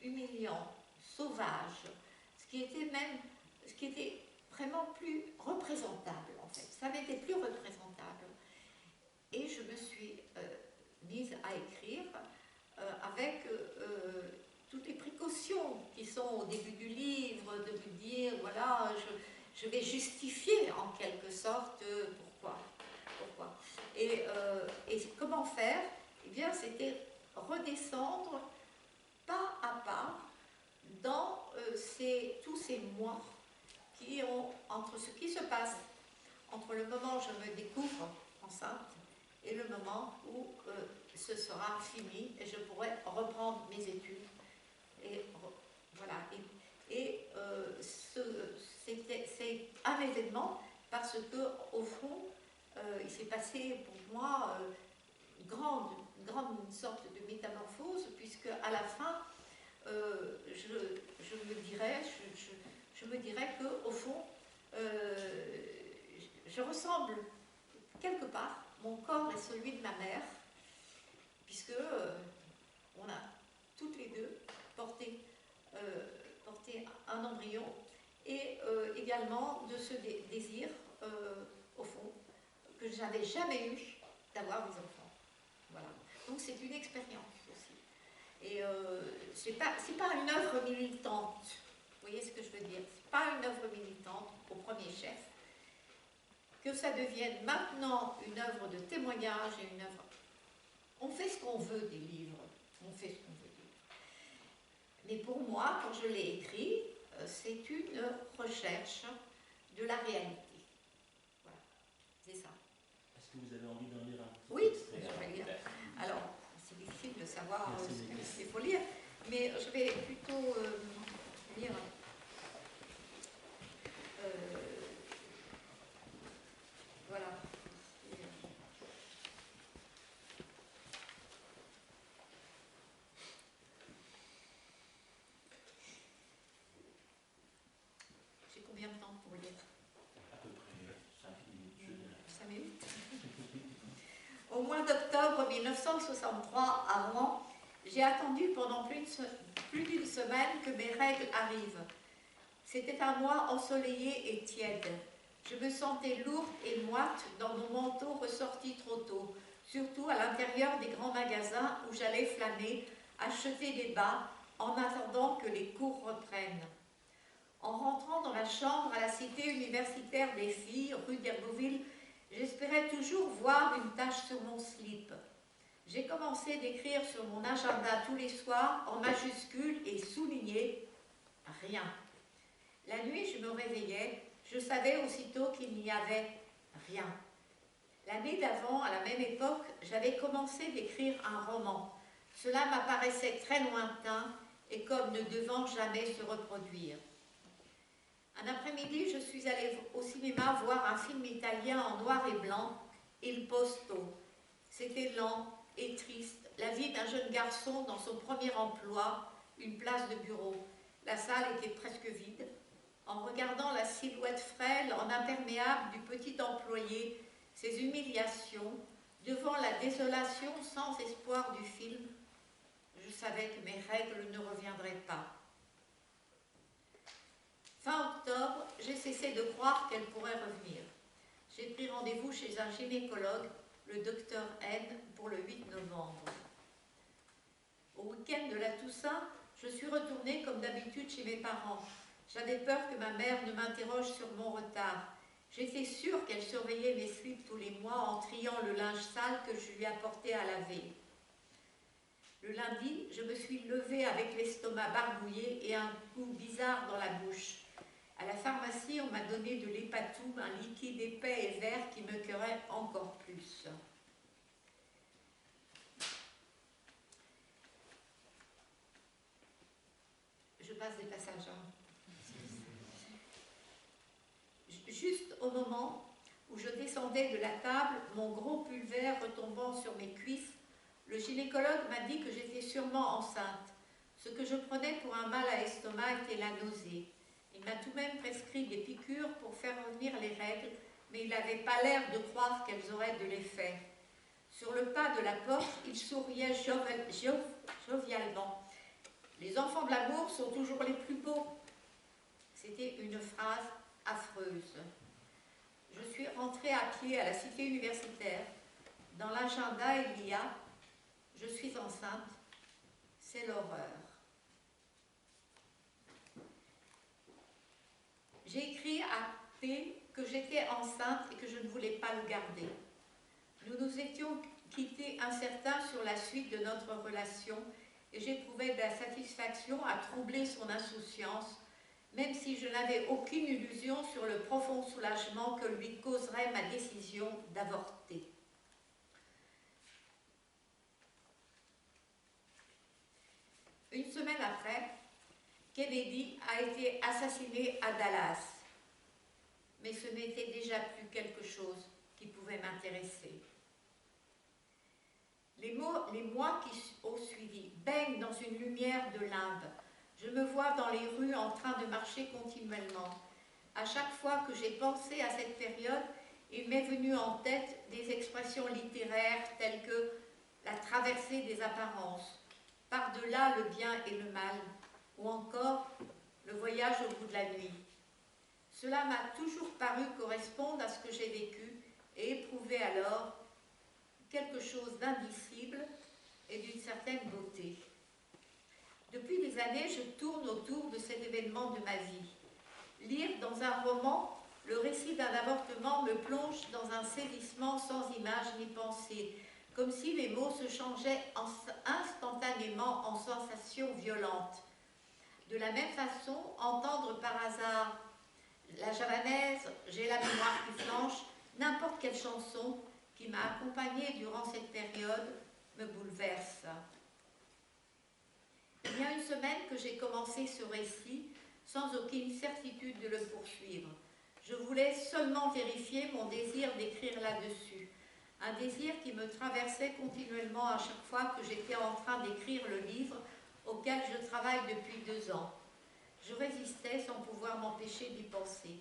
humiliant, sauvage, ce qui était vraiment plus représentable en fait. Ça n'était plus représentable. Et je me suis mise à écrire avec toutes les précautions qui sont au début du livre, de me dire, voilà, je vais justifier en quelque sorte pourquoi. Et comment faire? Eh bien, c'était redescendre pas à pas dans tous ces mois entre ce qui se passe, entre le moment où je me découvre enceinte et le moment où ce sera fini et je pourrai reprendre mes études. Et voilà. C'est un événement parce que, au fond, il s'est passé pour moi une grande sorte de métamorphose, puisque à la fin, je me dirais que, au fond, je ressemble quelque part, mon corps est celui de ma mère, puisque on a toutes les deux porté un embryon, et également de ce désir, au fond, que je n'avais jamais eu d'avoir des enfants. Voilà. Donc c'est une expérience aussi. Et c'est pas une œuvre militante. Vous voyez ce que je veux dire? C'est pas une œuvre militante au premier chef. Que ça devienne maintenant une œuvre de témoignage et une œuvre. On fait ce qu'on veut des livres. On fait ce qu'on veut des livres. Mais pour moi, quand je l'ai écrit, c'est une recherche de la réalité. Voilà. C'est ça. Est-ce que vous avez envie d'en lire un petit Oui, extrait? je vais lire. Alors, c'est difficile de savoir ce qu'il faut lire, mais je vais plutôt lire. Voilà. J'ai combien de temps pour lire? À peu près 5 minutes, je dirais. 5 minutes. Au mois d'octobre 1963, à Rouen, j'ai attendu pendant plus d'une semaine que mes règles arrivent. C'était un mois ensoleillé et tiède. Je me sentais lourde et moite dans mon manteau ressorti trop tôt, surtout à l'intérieur des grands magasins où j'allais flâner, acheter des bas en attendant que les cours reprennent. En rentrant dans la chambre à la cité universitaire des filles, rue d'Herbouville, j'espérais toujours voir une tache sur mon slip. J'ai commencé d'écrire sur mon agenda tous les soirs en majuscules et souligné « rien ». La nuit, je me réveillais, je savais aussitôt qu'il n'y avait rien. L'année d'avant, à la même époque, j'avais commencé d'écrire un roman. Cela m'apparaissait très lointain et comme ne devant jamais se reproduire. Un après-midi, je suis allée au cinéma voir un film italien en noir et blanc, Il Posto. C'était lent et triste, la vie d'un jeune garçon dans son premier emploi, une place de bureau. La salle était presque vide. En regardant la silhouette frêle en imperméable du petit employé, ses humiliations, devant la désolation sans espoir du film, je savais que mes règles ne reviendraient pas. Fin octobre, j'ai cessé de croire qu'elles pourraient revenir. J'ai pris rendez-vous chez un gynécologue, le docteur N, pour le 8 novembre. Au week-end de la Toussaint, je suis retournée comme d'habitude chez mes parents. J'avais peur que ma mère ne m'interroge sur mon retard. J'étais sûre qu'elle surveillait mes slips tous les mois en triant le linge sale que je lui apportais à laver. Le lundi, je me suis levée avec l'estomac barbouillé et un goût bizarre dans la bouche. À la pharmacie, on m'a donné de l'Hépatum, un liquide épais et vert qui me écœurait encore plus. Je passe des passages. Juste au moment où je descendais de la table, mon gros pull vert retombant sur mes cuisses, le gynécologue m'a dit que j'étais sûrement enceinte. Ce que je prenais pour un mal à l'estomac était la nausée. Il m'a tout de même prescrit des piqûres pour faire revenir les règles, mais il n'avait pas l'air de croire qu'elles auraient de l'effet. Sur le pas de la porte, il souriait jovialement. « Les enfants de l'amour sont toujours les plus beaux. » C'était une phrase affreuse. Je suis rentrée à pied à la cité universitaire. Dans l'agenda, il y a « Je suis enceinte ». C'est l'horreur. J'ai écrit à P que j'étais enceinte et que je ne voulais pas le garder. Nous nous étions quittés incertains sur la suite de notre relation et j'éprouvais de la satisfaction à troubler son insouciance, même si je n'avais aucune illusion sur le profond soulagement que lui causerait ma décision d'avorter. Une semaine après, Kennedy a été assassiné à Dallas. Mais ce n'était déjà plus quelque chose qui pouvait m'intéresser. Les mois qui ont suivi baignent dans une lumière de limbe. Je me vois dans les rues en train de marcher continuellement. À chaque fois que j'ai pensé à cette période, il m'est venu en tête des expressions littéraires telles que la traversée des apparences, par-delà le bien et le mal, ou encore le voyage au bout de la nuit. Cela m'a toujours paru correspondre à ce que j'ai vécu et éprouvé alors quelque chose d'indicible et d'une certaine beauté. Depuis des années, je tourne autour de cet événement de ma vie. Lire dans un roman le récit d'un avortement me plonge dans un saisissement sans image ni pensée, comme si les mots se changeaient instantanément en sensations violentes. De la même façon, entendre par hasard la javanaise, j'ai la mémoire qui flanche, n'importe quelle chanson qui m'a accompagnée durant cette période me bouleverse. Il y a une semaine que j'ai commencé ce récit sans aucune certitude de le poursuivre. Je voulais seulement vérifier mon désir d'écrire là-dessus, un désir qui me traversait continuellement à chaque fois que j'étais en train d'écrire le livre auquel je travaille depuis 2 ans. Je résistais sans pouvoir m'empêcher d'y penser.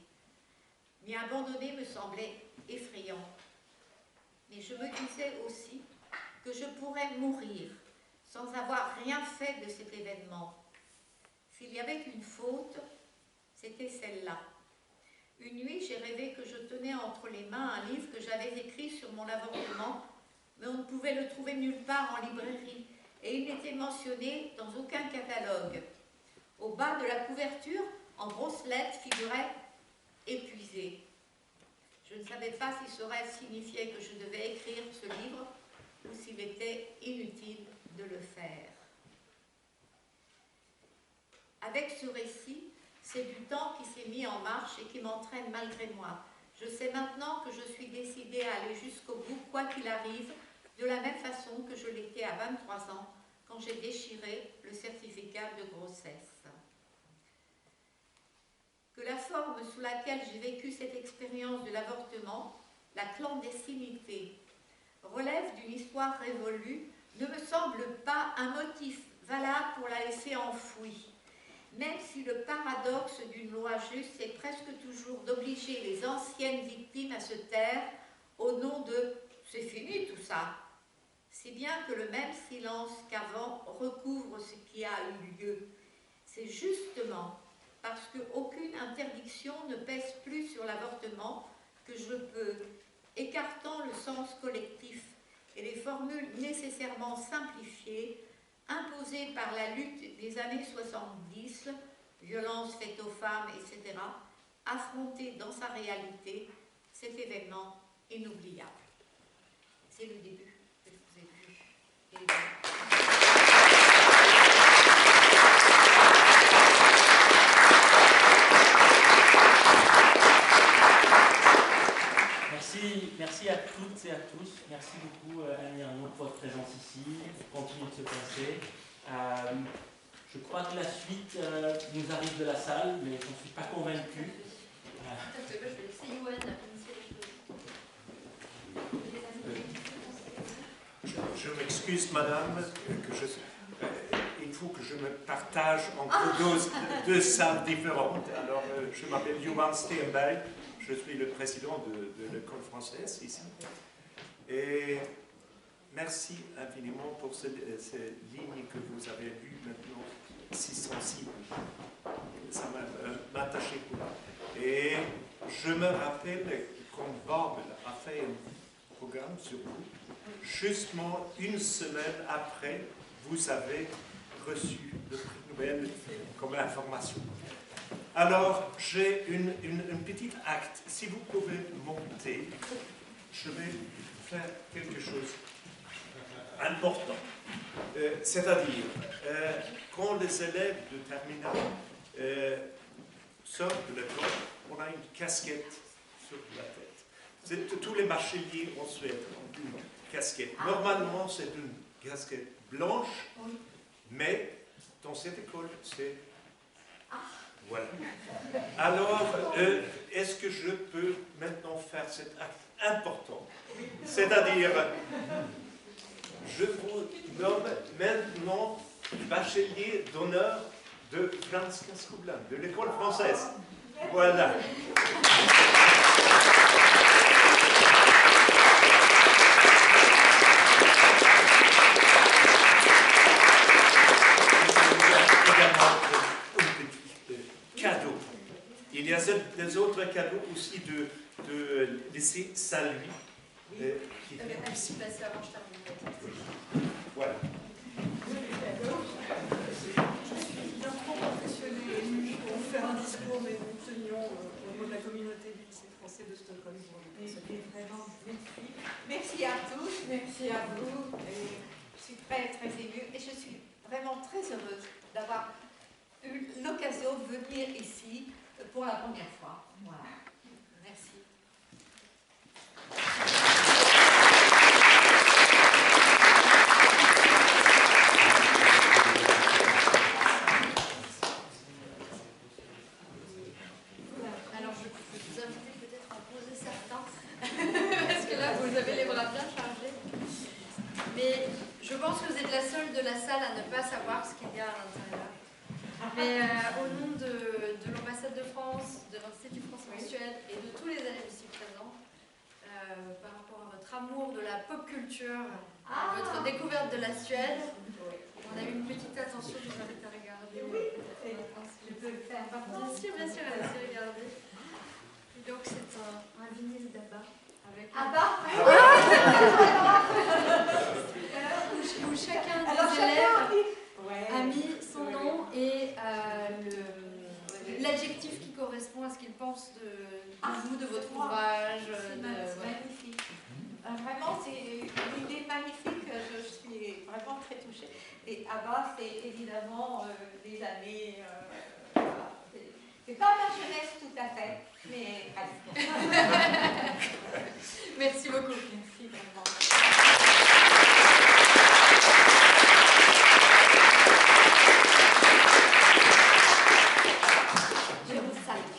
M'y abandonner me semblait effrayant. Mais je me disais aussi que je pourrais mourir sans avoir rien fait de cet événement. S'il y avait une faute, c'était celle-là. Une nuit, j'ai rêvé que je tenais entre les mains un livre que j'avais écrit sur mon avortement, mais on ne pouvait le trouver nulle part en librairie, et il n'était mentionné dans aucun catalogue. Au bas de la couverture, en grosses lettres, figurait « épuisé ». Je ne savais pas si cela signifiait que je devais écrire ce livre ou s'il était inutile de le faire. Avec ce récit, c'est du temps qui s'est mis en marche et qui m'entraîne malgré moi. Je sais maintenant que je suis décidée à aller jusqu'au bout, quoi qu'il arrive, de la même façon que je l'étais à 23 ans, quand j'ai déchiré le certificat de grossesse. Que la forme sous laquelle j'ai vécu cette expérience de l'avortement, la clandestinité, relève d'une histoire révolue, ne me semble pas un motif valable pour la laisser enfouie. Même si le paradoxe d'une loi juste est presque toujours d'obliger les anciennes victimes à se taire au nom de « c'est fini tout ça », si bien que le même silence qu'avant recouvre ce qui a eu lieu. C'est justement parce qu'aucune interdiction ne pèse plus sur l'avortement que je peux, écartant le sens collectif et les formules nécessairement simplifiées, imposées par la lutte des années 70, violences faites aux femmes, etc., affronter dans sa réalité cet événement inoubliable. C'est le début que je vous ai vu. Merci à toutes et à tous. Merci beaucoup Annie Arnaud pour votre présence ici. Continuez de se passer. Je crois que la suite nous arrive de la salle, mais je ne suis pas convaincu. Je vais laisser Yoann initier les choses. Je m'excuse, madame, il faut que je me partage entre deux salles différentes. Alors, je m'appelle Johan Steenberg, je suis le président de l'école française ici. Et merci infiniment pour ces lignes que vous avez vues maintenant, si sensibles. Ça m'a touché beaucoup. Et je me rappelle quand Bob a fait un programme sur vous, justement une semaine après, vous avez reçu le prix Nobel comme information. Alors, j'ai une petite acte. Si vous pouvez monter, je vais faire quelque chose d'important. C'est-à-dire, quand les élèves de terminale sortent de l'école, on a une casquette sur la tête. Tous les bacheliers en Suède ont une casquette. Normalement, c'est une casquette blanche, mais dans cette école, c'est... Voilà. Alors, est-ce que je peux maintenant faire cet acte important? C'est-à-dire, je vous nomme maintenant bachelier d'honneur de Frans Kaskoblan, de l'école française. Voilà. Cadeau. Il y a des autres cadeaux aussi de lycée Saint-Louis. Merci, passer avant je termine. Voilà. Je suis évidemment professionnelle et émue pour faire un discours, mais nous tenions au niveau de la communauté du lycée français de Stockholm. C'était vraiment magnifique. Merci à tous, merci à vous. Et je suis très très émue et je suis vraiment très heureuse d'avoir eu l'occasion de venir ici pour la première fois. Voilà. Merci. Alors je peux vous inviter peut-être à en poser certains, parce que là vous avez les bras bien chargés. Mais je pense que vous êtes la seule de la salle à ne pas savoir ce qu'il y a à l'intérieur. Mais au nom de l'ambassade de France, de l'Institut français en Suède et de tous les élèves ici présents, par rapport à votre amour de la pop culture, à votre découverte de la Suède, on a eu une petite attention, je vous invite à regarder. Je peux le faire. Bien sûr, allez-y, regardez. Et donc c'est un vinyle d'Abba. Avec où chacun des élèves a mis son nom et l'adjectif qui correspond à ce qu'il pense de vous, de votre ouvrage. C'est magnifique. Vraiment, c'est une idée magnifique. Je suis vraiment très touchée. Et Abba, c'est évidemment des années... c'est pas ma jeunesse tout à fait, mais allez. Merci beaucoup. Merci vraiment. Je vous salue.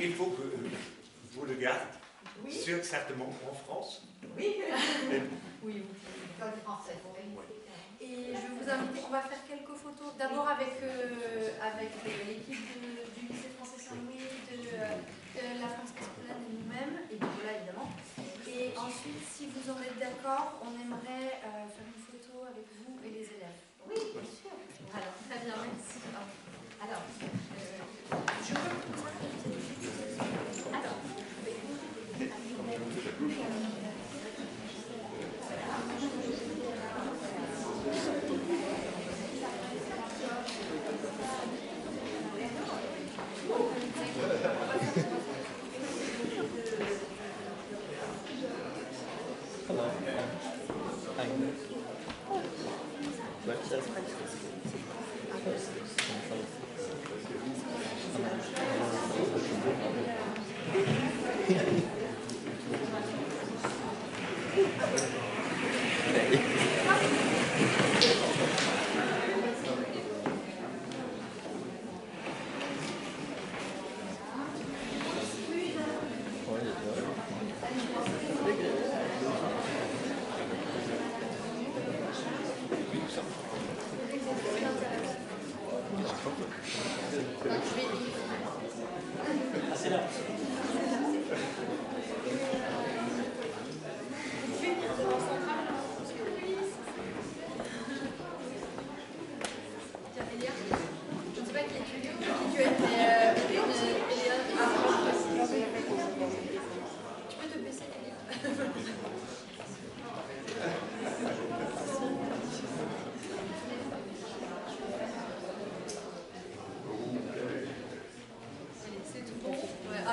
Il faut que vous le gardiez. Oui. Certainement en France. Oui. Oui. L'école française. Et je vous invite, on va faire quelques photos, d'abord avec l'équipe du lycée français Saint-Louis, de la France Kaskoblan et nous-mêmes, et de là évidemment. Et ensuite, si vous en êtes d'accord, on aimerait faire une photo avec vous et les élèves. Oui, bien sûr. Alors, très bien, merci. Alors,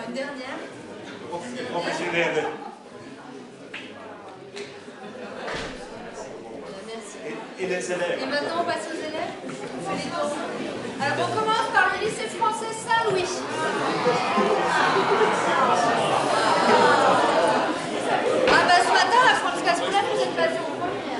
Une dernière. Professionnel. Merci. Et les élèves. Et maintenant, on passe aux élèves. On fait les tours. Alors, on commence par le lycée français Saint-Louis. Ah bah ce matin, la France Cascoula, vous êtes passé en premier.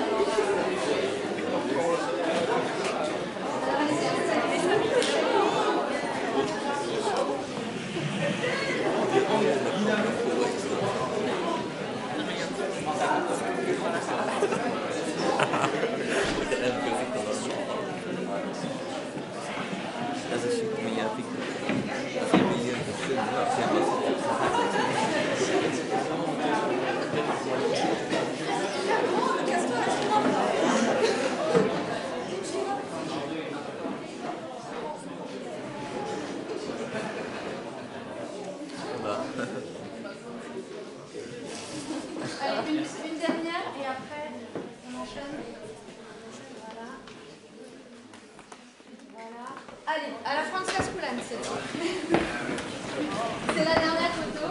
Allez, une dernière et après on enchaîne. Voilà. Voilà. Allez, à la France Cascoulane, c'est la dernière photo.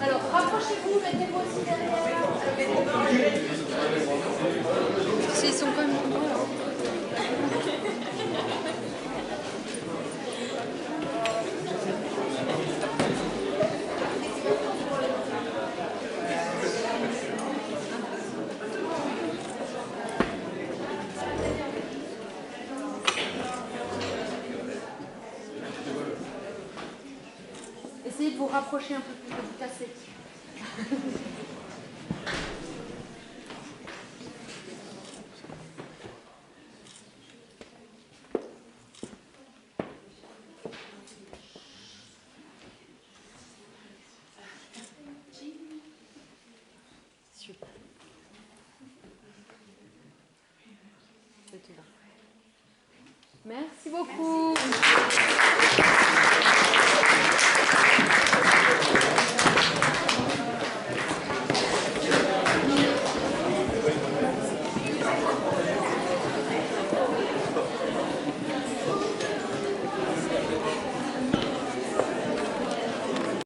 Alors, rapprochez-vous, mettez-vous aussi derrière. Ils sont quand même nombreux, là. Essayez de vous rapprocher un peu plus, de vous casser. Super. C'est tout là. Merci beaucoup.